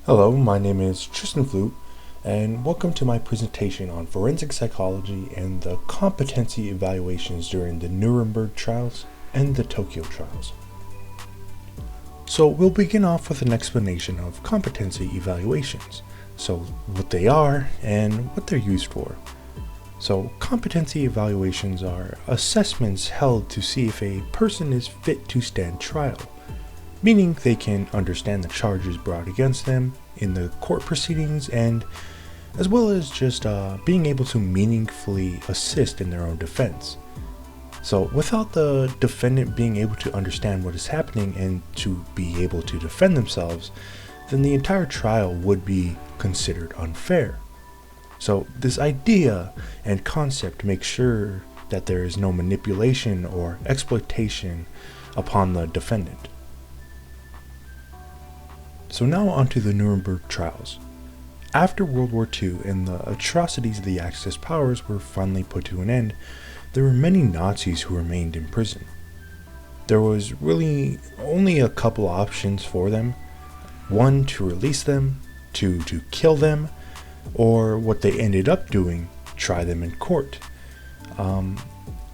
Hello, my name is Tristan Flute, and welcome to my presentation on forensic psychology and the competency evaluations during the Nuremberg trials and the Tokyo trials. So we'll begin off with an explanation of competency evaluations, so what they are and what they're used for. So competency evaluations are assessments held to see if a person is fit to stand trial, meaning they can understand the charges brought against them in the court proceedings, and as well as just being able to meaningfully assist in their own defense. So without the defendant being able to understand what is happening and to be able to defend themselves, then the entire trial would be considered unfair. So this idea and concept makes sure that there is no manipulation or exploitation upon the defendant. So now onto the Nuremberg trials. After World War II and the atrocities of the Axis powers were finally put to an end, there were many Nazis who remained in prison. There was really only a couple options for them. One, to release them, two, to kill them, or what they ended up doing, try them in court.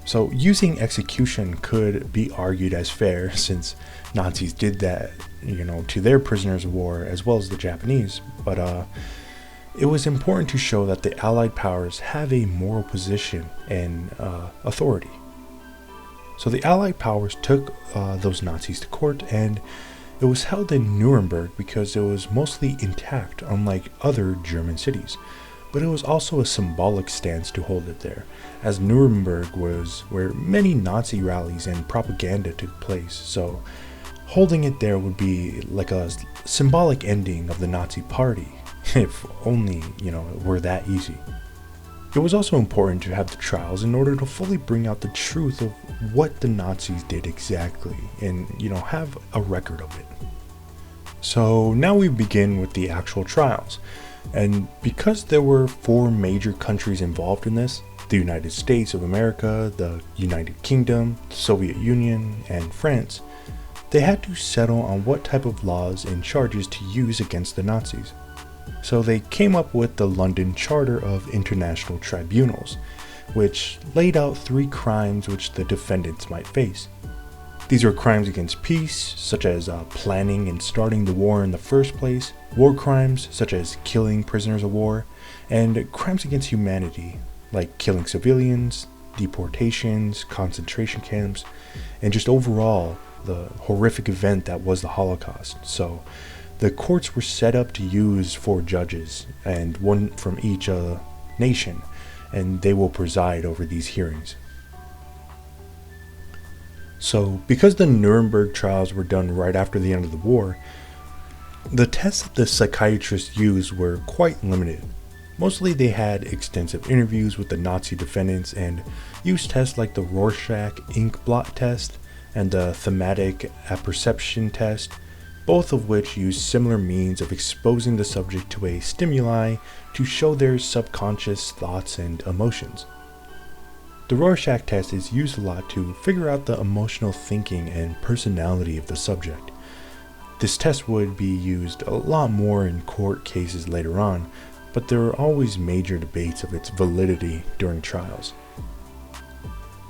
So using execution could be argued as fair, since Nazis did that, to their prisoners of war as well as the Japanese, but it was important to show that the Allied powers have a moral position and authority. So the Allied powers took those Nazis to court, and it was held in Nuremberg because it was mostly intact, unlike other German cities. But it was also a symbolic stance to hold it there, as Nuremberg was where many Nazi rallies and propaganda took place, so holding it there would be like a symbolic ending of the Nazi party, if only, it were that easy. It was also important to have the trials in order to fully bring out the truth of what the Nazis did exactly, and, have a record of it. So now we begin with the actual trials. And because there were 4 major countries involved in this, the United States of America, the United Kingdom, the Soviet Union, and France, they had to settle on what type of laws and charges to use against the Nazis. So they came up with the London Charter of International Tribunals, which laid out 3 crimes which the defendants might face. These are crimes against peace, such as planning and starting the war in the first place, war crimes, such as killing prisoners of war, and crimes against humanity, like killing civilians, deportations, concentration camps, and just overall the horrific event that was the Holocaust. So the courts were set up to use 4 judges, and one from each nation, and they will preside over these hearings. So, because the Nuremberg trials were done right after the end of the war, the tests that the psychiatrists used were quite limited. Mostly they had extensive interviews with the Nazi defendants and used tests like the Rorschach ink blot test and the thematic apperception test, both of which used similar means of exposing the subject to a stimuli to show their subconscious thoughts and emotions. The Rorschach test is used a lot to figure out the emotional thinking and personality of the subject. This test would be used a lot more in court cases later on, but there are always major debates of its validity during trials.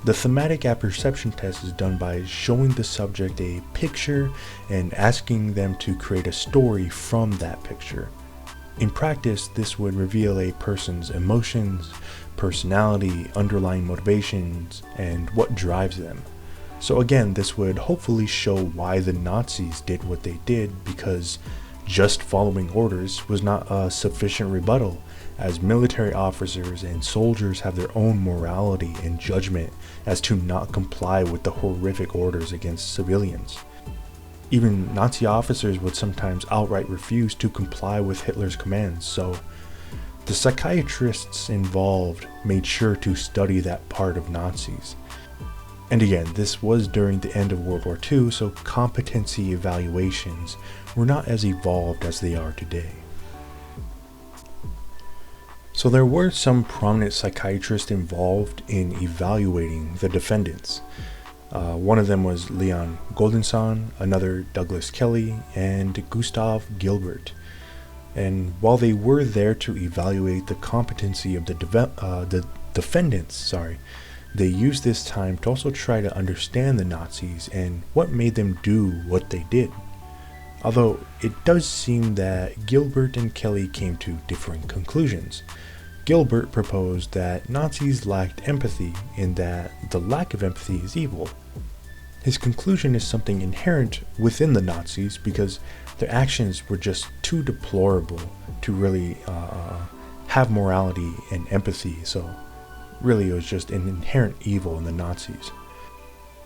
The thematic apperception test is done by showing the subject a picture and asking them to create a story from that picture. In practice, this would reveal a person's emotions, personality, underlying motivations, and what drives them. So again, this would hopefully show why the Nazis did what they did, because just following orders was not a sufficient rebuttal, as military officers and soldiers have their own morality and judgment as to not comply with the horrific orders against civilians. Even Nazi officers would sometimes outright refuse to comply with Hitler's commands, so the psychiatrists involved made sure to study that part of Nazis. And again, this was during the end of World War II, so competency evaluations were not as evolved as they are today. So there were some prominent psychiatrists involved in evaluating the defendants. One of them was Leon Goldenson, another Douglas Kelly, and Gustav Gilbert. And while they were there to evaluate the competency of the defendants, they used this time to also try to understand the Nazis and what made them do what they did. Although it does seem that Gilbert and Kelly came to differing conclusions. Gilbert proposed that Nazis lacked empathy and that the lack of empathy is evil. His conclusion is something inherent within the Nazis because their actions were just too deplorable to really have morality and empathy, so really it was just an inherent evil in the Nazis.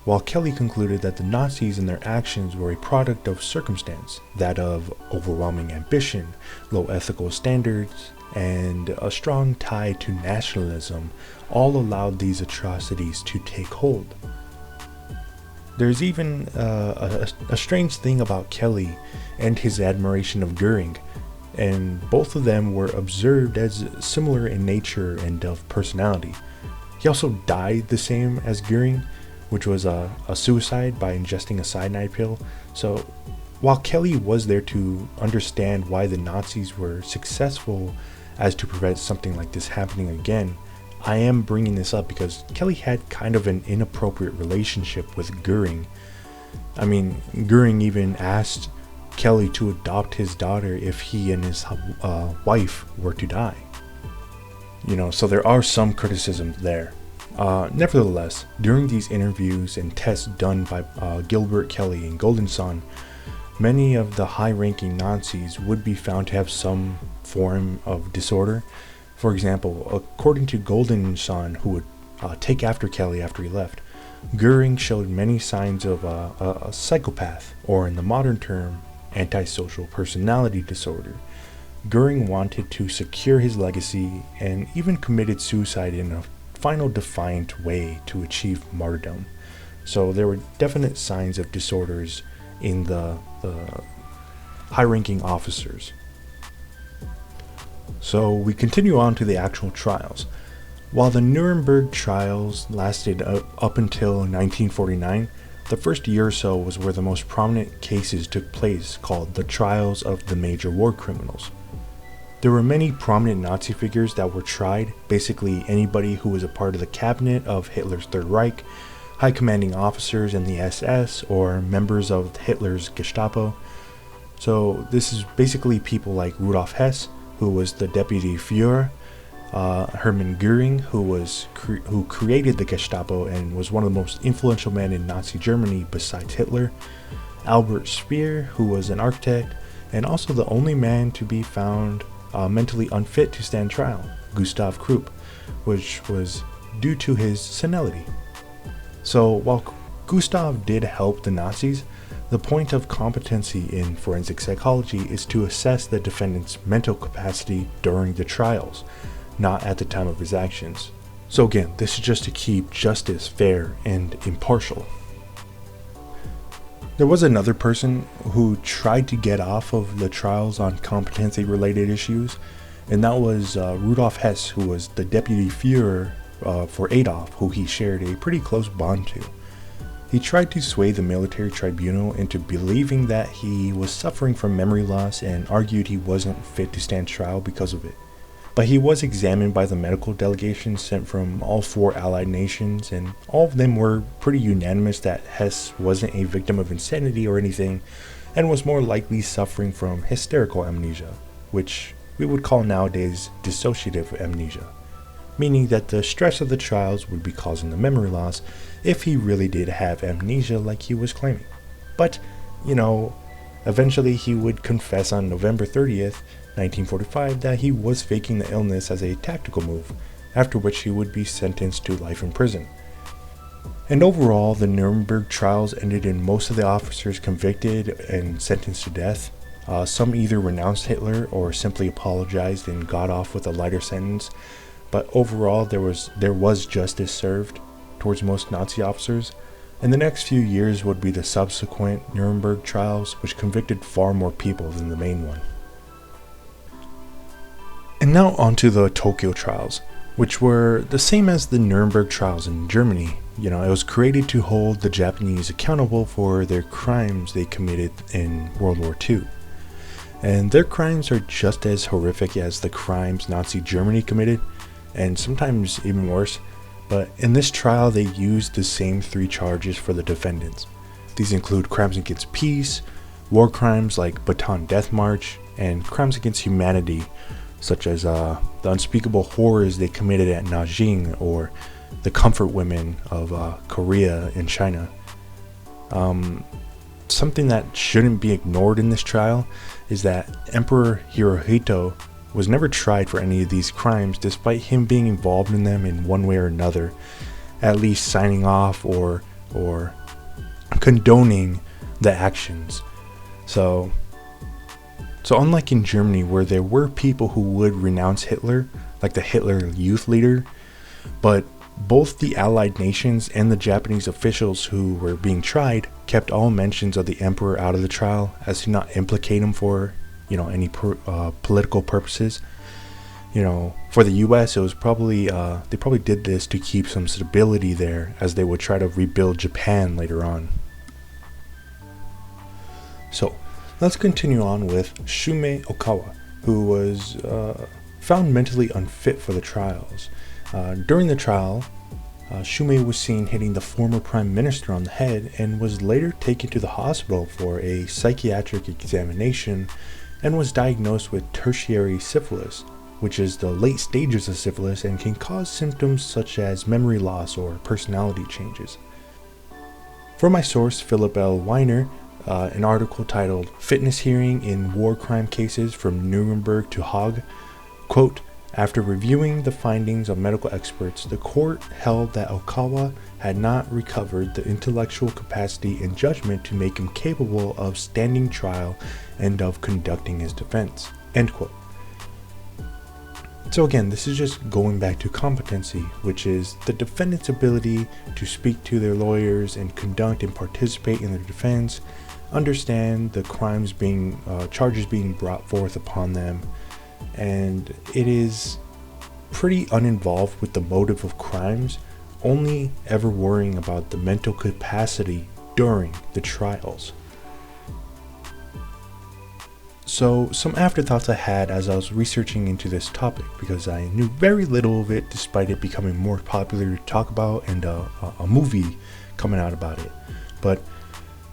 While Kelly concluded that the Nazis and their actions were a product of circumstance, that of overwhelming ambition, low ethical standards, and a strong tie to nationalism, all allowed these atrocities to take hold. There's even a strange thing about Kelly and his admiration of Goering, and both of them were observed as similar in nature and of personality. He also died the same as Goering, which was a suicide by ingesting a cyanide pill. So while Kelly was there to understand why the Nazis were successful as to prevent something like this happening again, I am bringing this up because Kelly had kind of an inappropriate relationship with Goering. I mean, Goering even asked Kelly to adopt his daughter if he and his wife were to die. So there are some criticisms there. Nevertheless, during these interviews and tests done by Gilbert, Kelly, and Goldenson, many of the high-ranking Nazis would be found to have some form of disorder. For example, according to Goldenson, who would take after Kelly after he left, Goering showed many signs of a psychopath, or in the modern term, antisocial personality disorder. Goering wanted to secure his legacy and even committed suicide in a final defiant way to achieve martyrdom. So there were definite signs of disorders in the high-ranking officers. So we continue on to the actual trials. While the Nuremberg trials lasted up until 1949, the first year or so was where the most prominent cases took place, called the trials of the major war criminals. There were many prominent Nazi figures that were tried, basically anybody who was a part of the cabinet of Hitler's Third Reich, high commanding officers in the SS, or members of Hitler's Gestapo. So this is basically people like Rudolf Hess, who was the deputy Führer, Hermann Göring, who created the Gestapo and was one of the most influential men in Nazi Germany besides Hitler, Albert Speer, who was an architect, and also the only man to be found mentally unfit to stand trial, Gustav Krupp, which was due to his senility. So while Gustav did help the Nazis, the point of competency in forensic psychology is to assess the defendant's mental capacity during the trials, not at the time of his actions. So again, this is just to keep justice fair and impartial. There was another person who tried to get off of the trials on competency-related issues, and that was Rudolf Hess, who was the deputy Führer for Adolf, who he shared a pretty close bond to. He tried to sway the military tribunal into believing that he was suffering from memory loss and argued he wasn't fit to stand trial because of it. But he was examined by the medical delegation sent from all 4 allied nations, and all of them were pretty unanimous that Hess wasn't a victim of insanity or anything, and was more likely suffering from hysterical amnesia, which we would call nowadays dissociative amnesia, meaning that the stress of the trials would be causing the memory loss if he really did have amnesia like he was claiming. But, eventually he would confess on November 30th, 1945, that he was faking the illness as a tactical move, after which he would be sentenced to life in prison. And overall, the Nuremberg trials ended in most of the officers convicted and sentenced to death. Some either renounced Hitler or simply apologized and got off with a lighter sentence. But overall, there was justice served towards most Nazi officers. And the next few years would be the subsequent Nuremberg trials, which convicted far more people than the main one. And now onto the Tokyo trials, which were the same as the Nuremberg trials in Germany. It was created to hold the Japanese accountable for their crimes they committed in World War II. and their crimes are just as horrific as the crimes Nazi Germany committed, and sometimes even worse. But in this trial, they used the same 3 charges for the defendants. These include crimes against peace, war crimes like Bataan Death March, and crimes against humanity, such as the unspeakable horrors they committed at Nanjing or the comfort women of Korea and China. Something that shouldn't be ignored in this trial is that Emperor Hirohito was never tried for any of these crimes, despite him being involved in them in one way or another, at least signing off or condoning the actions. So unlike in Germany, where there were people who would renounce Hitler, like the Hitler Youth leader, but both the Allied nations and the Japanese officials who were being tried kept all mentions of the emperor out of the trial, as to not implicate him for, any political purposes. For the U.S., it was probably they probably did this to keep some stability there, as they would try to rebuild Japan later on. So let's continue on with Shumei Okawa, who was found mentally unfit for the trials. During the trial, Shumei was seen hitting the former prime minister on the head and was later taken to the hospital for a psychiatric examination and was diagnosed with tertiary syphilis, which is the late stages of syphilis and can cause symptoms such as memory loss or personality changes. For my source, Philip L. Weiner, an article titled "Fitness Hearing in War Crime Cases from Nuremberg to Hague," quote, "After reviewing the findings of medical experts, the court held that Okawa had not recovered the intellectual capacity and judgment to make him capable of standing trial and of conducting his defense." End quote. So again, this is just going back to competency, which is the defendant's ability to speak to their lawyers and conduct and participate in their defense, understand the charges being brought forth upon them, and it is pretty uninvolved with the motive of crimes, only ever worrying about the mental capacity during the trials. So some afterthoughts I had as I was researching into this topic, because I knew very little of it despite it becoming more popular to talk about and a movie coming out about it. But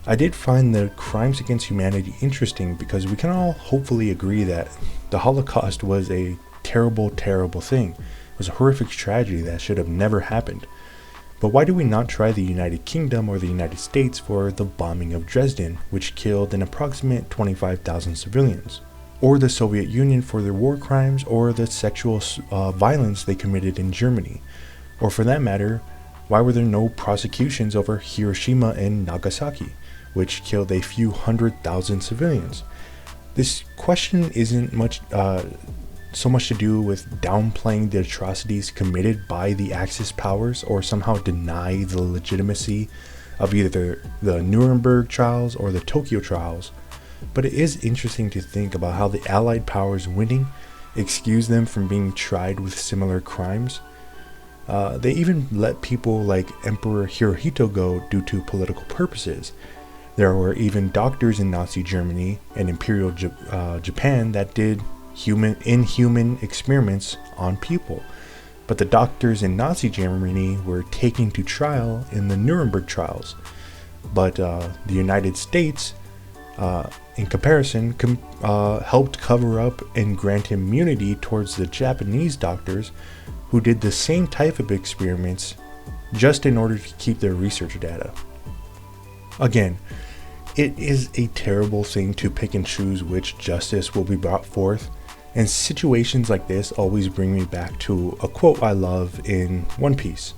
I did find the crimes against humanity interesting, because we can all hopefully agree that the Holocaust was a terrible, terrible thing. It was a horrific tragedy that should have never happened. But why do we not try the United Kingdom or the United States for the bombing of Dresden, which killed an approximate 25,000 civilians? Or the Soviet Union for their war crimes or the sexual violence they committed in Germany? Or for that matter, why were there no prosecutions over Hiroshima and Nagasaki, which killed a few 100,000 civilians? This question isn't so much to do with downplaying the atrocities committed by the Axis powers or somehow deny the legitimacy of either the Nuremberg trials or the Tokyo trials, but it is interesting to think about how the Allied powers winning excused them from being tried with similar crimes. They even let people like Emperor Hirohito go due to political purposes. There were even doctors in Nazi Germany and Imperial Japan that did inhuman experiments on people, but the doctors in Nazi Germany were taken to trial in the Nuremberg trials. But the United States, in comparison, helped cover up and grant immunity towards the Japanese doctors who did the same type of experiments just in order to keep their research data. Again, it is a terrible thing to pick and choose which justice will be brought forth, and situations like this always bring me back to a quote I love in One Piece.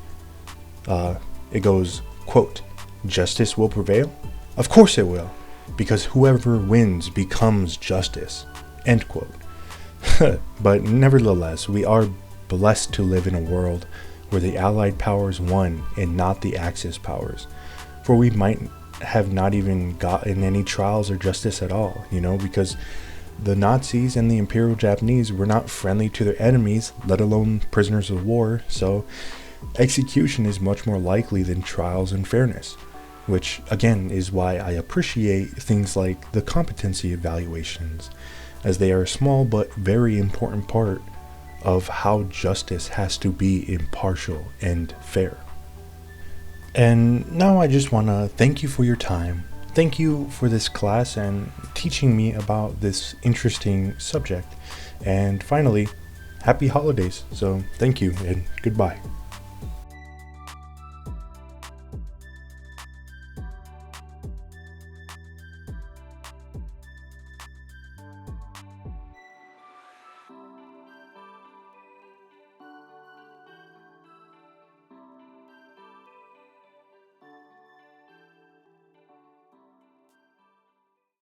It goes, quote, "Justice will prevail? Of course it will, because whoever wins becomes justice," end quote. But nevertheless, we are blessed to live in a world where the Allied powers won and not the Axis powers, for we might have not even gotten any trials or justice at all, because the Nazis and the Imperial Japanese were not friendly to their enemies, let alone prisoners of war, so execution is much more likely than trials and fairness, which again is why I appreciate things like the competency evaluations as they are a small but very important part of how justice has to be impartial and fair. And now I just want to thank you for your time. Thank you for this class and teaching me about this interesting subject. And finally, happy holidays. So thank you and goodbye.